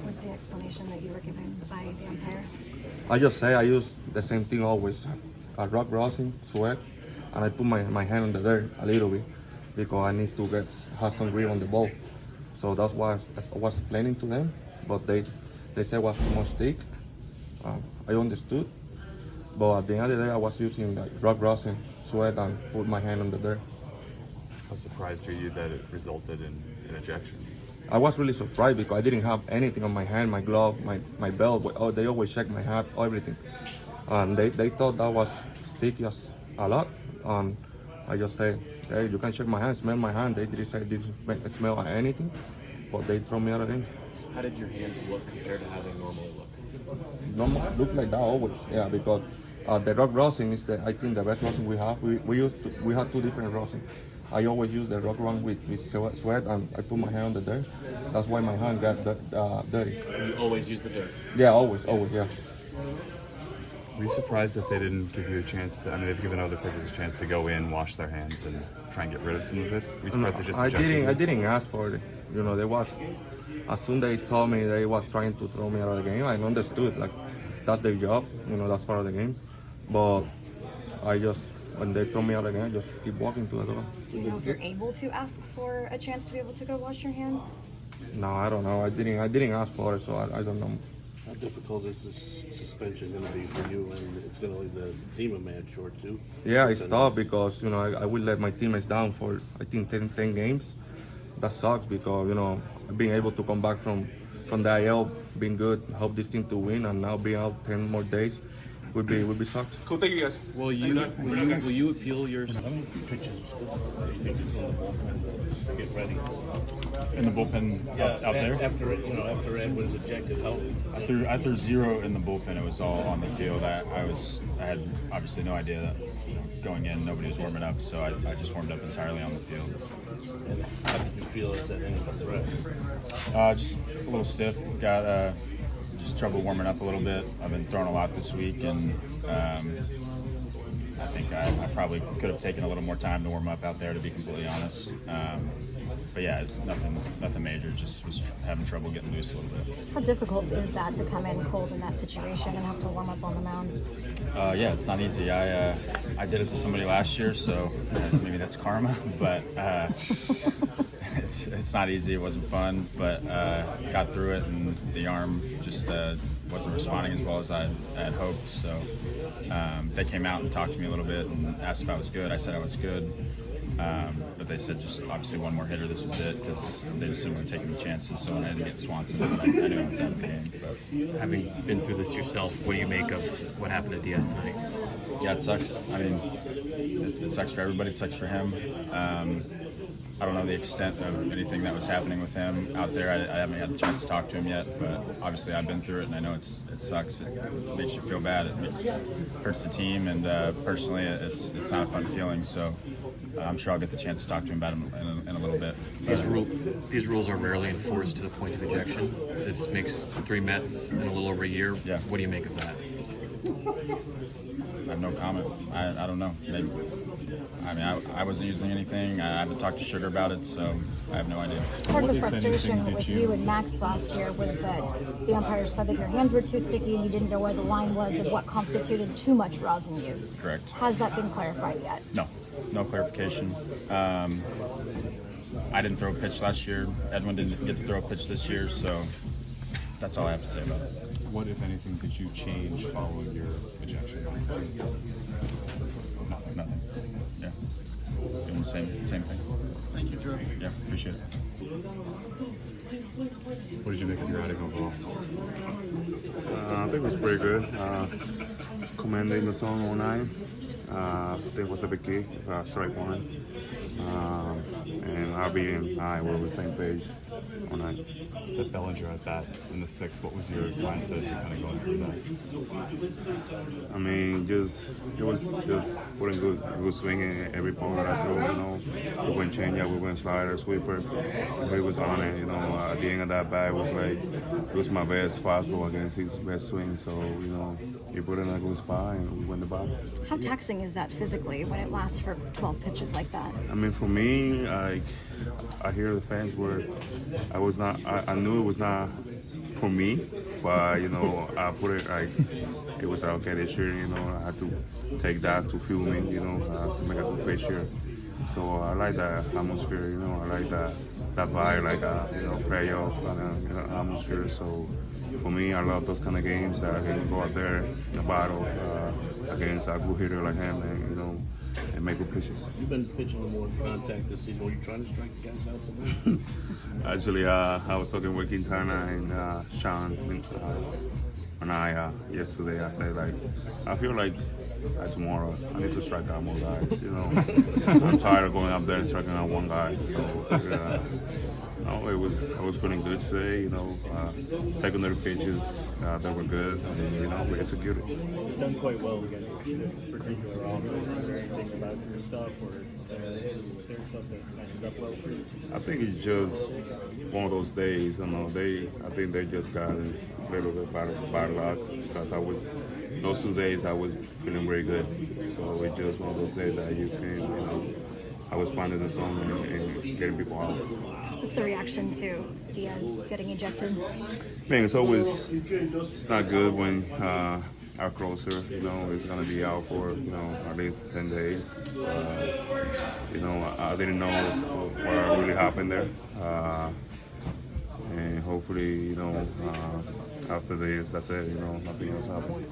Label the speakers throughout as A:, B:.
A: was the explanation that you were given by the umpire?
B: I just say I use the same thing always. I rock rosin, sweat, and I put my hand on the dirt a little bit because I need to have some grip on the ball. So that's why I was explaining to them, but they said it was too much thick. I understood, but at the end of the day, I was using like rock rosin, sweat, and put my hand on the dirt.
C: How surprised are you that it resulted in an ejection?
B: I was really surprised because I didn't have anything on my hand, my glove, my belt. Oh, they always check my hat, everything. And they thought that was sticky a lot. And I just said, hey, you can check my hand, smell my hand. They didn't say didn't smell anything, but they throw me out of the game.
D: How did your hands look compared to how they normally look?
B: Normal look like that always, yeah, because the rock rosin is I think the best rosin we have. We have two different rosin. I always use the rock one with sweat, and I put my hand on the dirt. That's why my hand got dirty.
D: You always use the dirt?
B: Yeah, always, yeah.
C: Were you surprised that they didn't give you a chance to, I mean, they've given other pitchers a chance to go in, wash their hands, and try and get rid of some of it? Were you surprised they just ejected you?
B: I didn't ask for it. You know, as soon as they saw me, they was trying to throw me out of the game. I understood, like, that's their job, you know, that's part of the game. But when they throw me out of the game, I just keep walking to the door.
A: Do you know if you're able to ask for a chance to be able to go wash your hands?
B: No, I don't know. I didn't ask for it, so I don't know.
E: How difficult is this suspension going to be for you, and it's going to leave the team a man short too?
B: Yeah, it's tough because, you know, I will let my teammates down for, I think, 10 games. That sucks because, you know, being able to come back from the IL, being good, help this team to win, and now being out 10 more days would be sucks.
F: Cool, thank you guys.
D: Will you appeal your...
E: Pitches to get ready.
C: In the bullpen out there?
E: After Edwin's ejected, how?
C: I threw zero in the bullpen. It was all on the field. I had obviously no idea that, you know, going in, nobody was warming up, so I just warmed up entirely on the field.
E: And how did you feel as that ended up the rest?
C: Just a little stiff. Got just trouble warming up a little bit. I've been throwing a lot this week, and I think I probably could have taken a little more time to warm up out there, to be completely honest. But yeah, it's nothing major. Just was having trouble getting loose a little bit.
A: How difficult is that to come in cold in that situation and have to warm up on the mound?
C: Yeah, it's not easy. I did it to somebody last year, so maybe that's karma. But it's not easy. It wasn't fun, but got through it, and the arm just wasn't responding as well as I had hoped. So they came out and talked to me a little bit and asked if I was good. I said I was good. But they said just obviously one more hitter, this was it, because they just didn't want to take any chances. So when I had to get Swanson, I knew I was out of the game. But
D: Having been through this yourself, what do you make of what happened to Diaz tonight?
C: yeah, it sucks. I mean, it sucks for everybody. It sucks for him. I don't know the extent of anything that was happening with him out there. I haven't had the chance to talk to him yet, but obviously I've been through it, and I know it sucks. It makes you feel bad. It hurts the team, and personally, it's not a fun feeling. So I'm sure I'll get the chance to talk to him about it in a little bit.
D: These rules are rarely enforced to the point of ejection. This makes 3 Mets in a little over a year.
C: Yeah.
D: What do you make of that?
C: I have no comment. I don't know. Maybe. I mean, I wasn't using anything. I haven't talked to Sugar about it, so I have no idea.
A: Part of the frustration with you and Max last year was that the umpires said that your hands were too sticky and you didn't know where the line was of what constituted too much rosin use.
C: Correct.
A: Has that been clarified yet?
C: No clarification. I didn't throw a pitch last year. Edwin didn't get to throw a pitch this year, so that's all I have to say about it.
G: What, if anything, did you change following your ejection?
C: Nothing. Yeah. Doing the same thing.
F: Thank you, Drew.
C: Yeah, appreciate it.
G: What did you make of your outing overall?
H: I think it was pretty good. Commanding the zone all night. I think it was a big key. Strike one. And RB and I were on the same page all night.
G: The Bellinger at bat in the 6th, what was your mindset as you're kind of going through that?
H: I mean, it was just putting good swing in every ball that I threw. You know, we went changeup, we went slider, sweeper. He was on it. You know, at the end of that bat, it was my best fastball against his best swing. So you know, he put it in a good spot and we won the battle.
A: How taxing is that physically when it lasts for 12 pitches like that?
H: I mean, mean, for me, I hear the fans where I knew it was not for me, but I put it like it was okay this year. I had to take that to fuel me. To make a good picture. So I like that atmosphere. I like that vibe, like playoff atmosphere. So for me, I love those kind of games that I can go out there and battle against a good hitter like him, and make good pitches.
E: You've been pitching with more contact this season. Are you trying to strike the guys out the way?
H: Actually, I was talking with Quintana and Sean and I yesterday. I said, I feel like tomorrow I need to strike out more guys. I'm tired of going up there and striking out one guy. So I was feeling good today. Secondary pitches that were good, and we executed.
F: You've done quite well against this particular offense. Is there anything about your stuff or their stuff that matches up well for you?
H: I think it's just one of those days. I think they just got a little bit bad luck because those 2 days I was feeling very good. So it's just one of those days that you can, I was finding the zone and getting people out.
A: What's the reaction to Diaz getting ejected?
H: Man, it's not good when our closer, is going to be out for, at least 10 days. I didn't know what really happened there. And hopefully, after this, that's it, nothing else happens.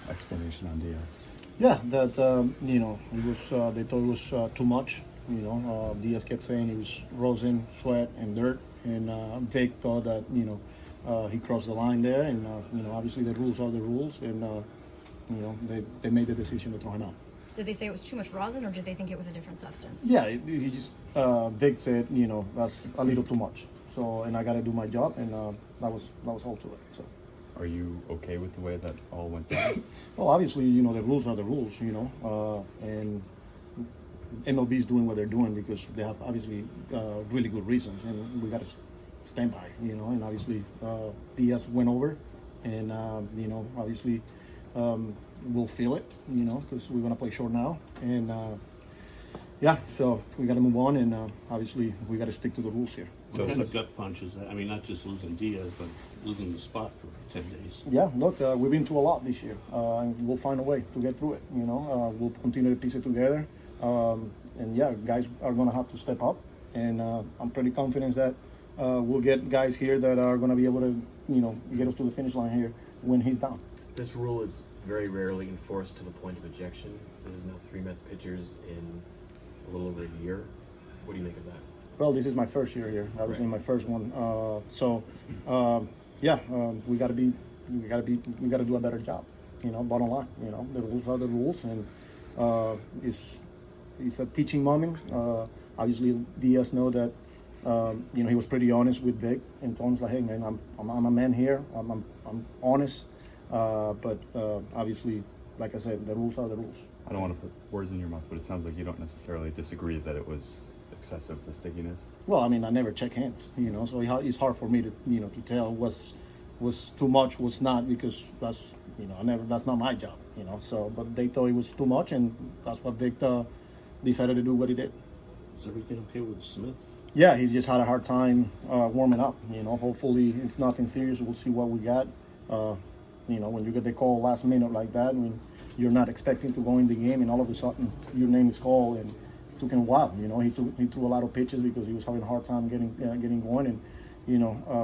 G: Explanation on Diaz.
I: Yeah, that it was. They thought it was too much. Diaz kept saying he was rosin, sweat, and dirt, and Vic thought that he crossed the line there, and obviously the rules are the rules, and they made the decision to throw him out.
A: Did they say it was too much rosin, or did they think it was a different substance?
I: Yeah, he just Vic said that's a little too much. So, and I got to do my job, and that was all to it. So.
G: Are you okay with the way that all went down?
I: Well, obviously, the rules are the rules, and MLB is doing what they're doing because they have obviously really good reasons, and we got to stand by, and obviously Diaz went over, and, obviously we'll feel it, because we're going to play short now, and so we got to move on, and obviously we got to stick to the rules here.
E: What kind of gut punch is that? I mean, not just losing Diaz, but losing the spot for 10 days.
I: Yeah, look, we've been through a lot this year, and we'll find a way to get through it. We'll continue to piece it together, and yeah, guys are going to have to step up, and I'm pretty confident that we'll get guys here that are going to be able to, get us to the finish line here when he's down.
D: This rule is very rarely enforced to the point of ejection. This is now 3 Mets pitchers in a little over a year. What do you make of that?
I: Well, this is my first year here. Obviously, my first one. We got to do a better job. Bottom line. The rules are the rules, and it's a teaching moment. Obviously, Diaz know that. He was pretty honest with Vic and told him like, "Hey, man, I'm a man here. I'm honest." But obviously, like I said, the rules are the rules.
G: I don't want to put words in your mouth, but it sounds like you don't necessarily disagree that it was excessive, the stickiness.
I: Well, I mean, I never check hands, so it's hard for me to, to tell was too much, was not, because that's, that's not my job, so, but they thought it was too much, and that's what Vic decided to do what he did.
E: Is everything okay with Smith?
I: Yeah, he's just had a hard time warming up, hopefully it's nothing serious. We'll see what we got. When you get the call last minute like that, when you're not expecting to go in the game, and all of a sudden your name is called, and it took him a while. He threw a lot of pitches because he was having a hard time getting going, and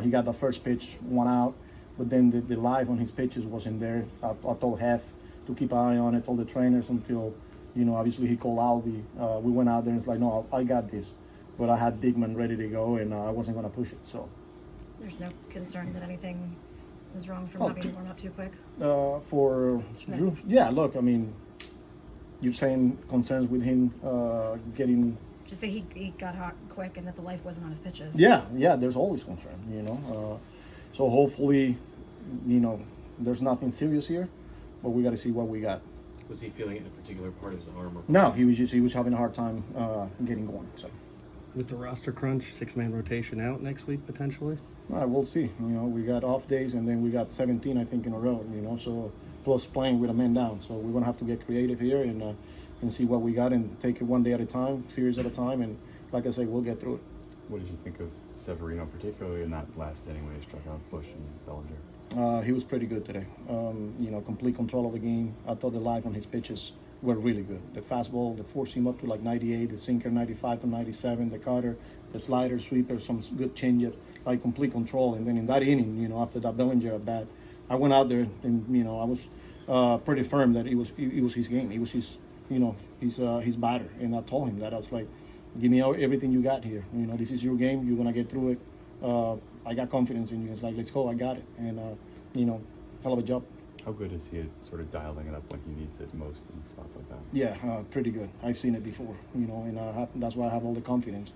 I: he got the first pitch, 1 out, but then the live on his pitches wasn't there. I told Hef to keep an eye on it, told the trainers until, obviously he called Albie. We went out there and it's like, no, I got this, but I had Dickman ready to go, and I wasn't going to push it. So
A: There's no concern that anything is wrong from having warm up too quick?
I: For
A: Smith.
I: Drew, yeah, look, I mean, you're saying concerns with him getting...
A: Just that he got hot quick and that the life wasn't on his pitches.
I: Yeah, there's always concern, so hopefully, there's nothing serious here, but we got to see what we got.
D: Was he feeling it in a particular part of his arm? Or
I: No, he was having a hard time getting going, so...
J: With the roster crunch, 6-man rotation out next week potentially?
I: We'll see. We got off days, and then we got 17, I think, in a row. So plus playing with a man down. So we're gonna have to get creative here, and and see what we got and take it one day at a time, series at a time, and like I say, we'll get through it.
G: What did you think of Severino, particularly in that last inning when he struck out Bush and Bellinger?
I: He was pretty good today. Complete control of the game. I thought the life on his pitches were really good. The fastball, the four-seam up to like 98, the sinker 95 to 97, the cutter, the slider, sweeper, some good changeup, like complete control. And then in that inning, after that Bellinger at bat, I went out there and I was pretty firm that it was his game. It was his batter, and I told him that. I was like, give me everything you got here. This is your game. You're gonna get through it. I got confidence in you. It's like, let's go. I got it. And hell of a job.
G: How good is he at sort of dialing it up when he needs it most in spots like that?
I: Yeah, pretty good. I've seen it before. And that's why I have all the confidence,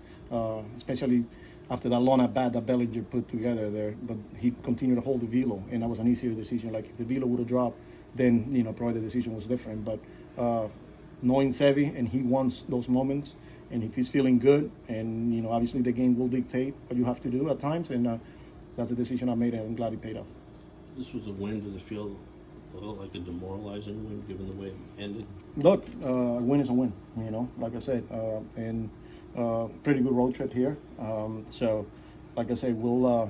I: especially after that long at bat that Bellinger put together there. But he continued to hold the velo, and that was an easier decision. Like if the velo would have dropped, then probably the decision was different. But knowing Sevy, and he wants those moments, and if he's feeling good, and obviously the game will dictate what you have to do at times, and that's a decision I made, and I'm glad it paid off.
E: This was a win. Does it feel a little like a demoralizing win given the way it ended?
I: Look, a win is a win, like I said, and pretty good road trip here. So, like I said, we'll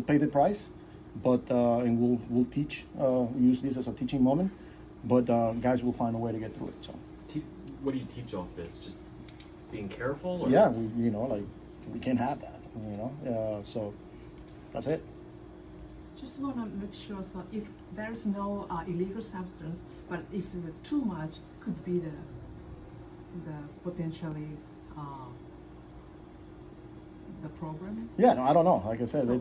I: pay the price, but and we'll teach, use this as a teaching moment, but guys will find a way to get through it. So,
D: what do you teach off this? Just being careful? Or?
I: Yeah, we can't have that, so that's it.
K: Just want to make sure, so if there's no illegal substance, but if the too much could be the potentially the problem.
I: Yeah, no, I don't know. Like I said, they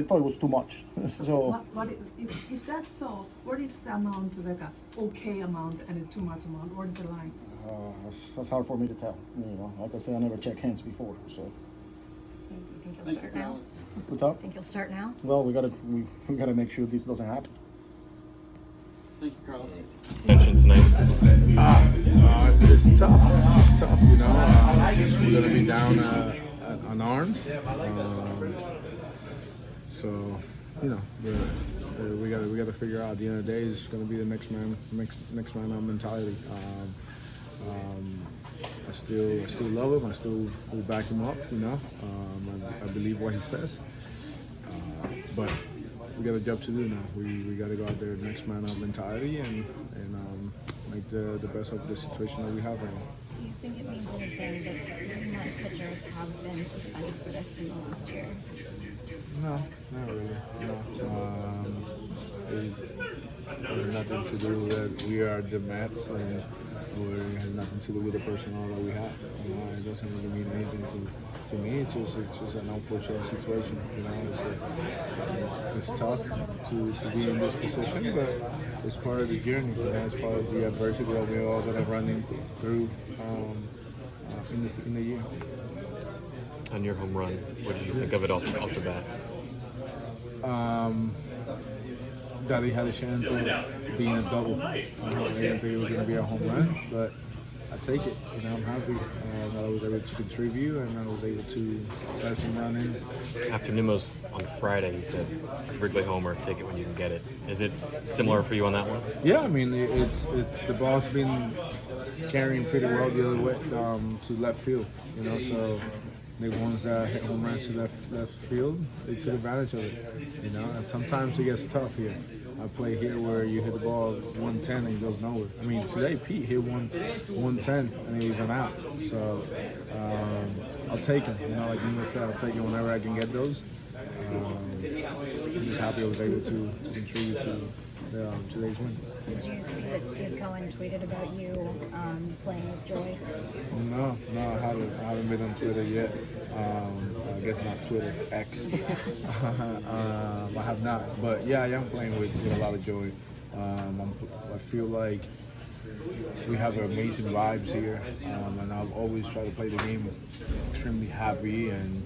I: thought it was too much. So
K: what if that's so, what is the amount, like a okay amount and a too much amount? What is the line?
I: that's hard for me to tell. Like I said, I never checked hands before. So
A: Think you'll start now?
I: what's up?
A: Think you'll start now?
I: Well, we gotta make sure this doesn't happen.
E: Thank you, Carlos.
C: Mention tonight.
B: It's tough. It's tough, we're gonna be down an arm. So, we gotta figure out. At the end of the day, it's gonna be the next man up mentality. I still love him. I still will back him up. I believe what he says. But we got a job to do now. We got to go out there, next man up mentality, and make the best of the situation that we have right now.
A: Do you think it means anything that 3 months pitchers have been suspended for this in the last year?
B: No, not really. No. It has nothing to do with we are the Mets, and it has nothing to do with the personnel that we have. It doesn't really mean anything to me. It's just an unfortunate situation. It's tough to be in this position, but it's part of the journey. It's part of the adversity that we're all going to run through in the year.
D: On your home run, what did you think of it off the bat?
B: That he had a chance of being a double. I didn't think it was going to be a home run, but I take it. I'm happy that I was able to contribute and I was able to start some running.
D: After Nimmo's on Friday, he said, Wrigley homer, take it when you can get it. Is it similar for you on that one?
B: Yeah, I mean, the ball's been carrying pretty well the other way to left field, so the ones that hit home runs to left field, they took advantage of it, and sometimes it gets tough here. I play here where you hit the ball 110 and it goes nowhere. I mean, today Pete hit 110 and he was an out. So I'll take him. Like Nino said, I'll take it whenever I can get those. I'm just happy I was able to contribute to today's win.
A: Did you see that Steve Cohen tweeted about you playing with joy?
B: No, I haven't been on Twitter yet. I guess not Twitter, X. I have not, but yeah, I am playing with a lot of joy. I feel like we have amazing vibes here, and I'll always try to play the game extremely happy and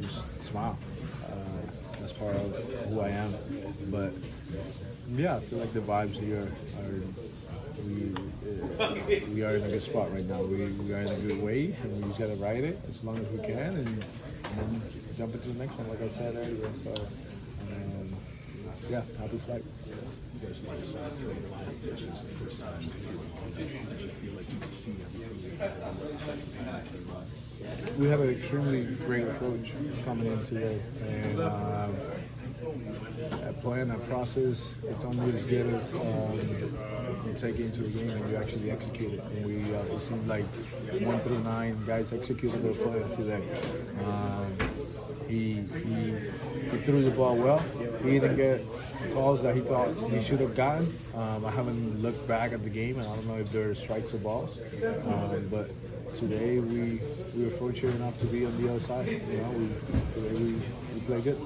B: just smile. That's part of who I am. But yeah, I feel like the vibes here we are in a good spot right now. We are in a good way, and we just gotta ride it as long as we can, and then jump into the next one, like I said earlier. So
L: yeah, happy flight.
E: You guys might throw the lineup pitches the first time you did you feel like you could see everything that happened the second time it came on?
L: We have an extremely great approach coming in today, and that plan, that process, it's only as good as you take it into the game and you actually execute it. And it seemed like 1 through 9 guys executed their plan today. He threw the ball well. He didn't get calls that he thought he should have gotten. I haven't looked back at the game, and I don't know if there are strikes or balls. But today we were fortunate enough to be on the other side. Today we played good.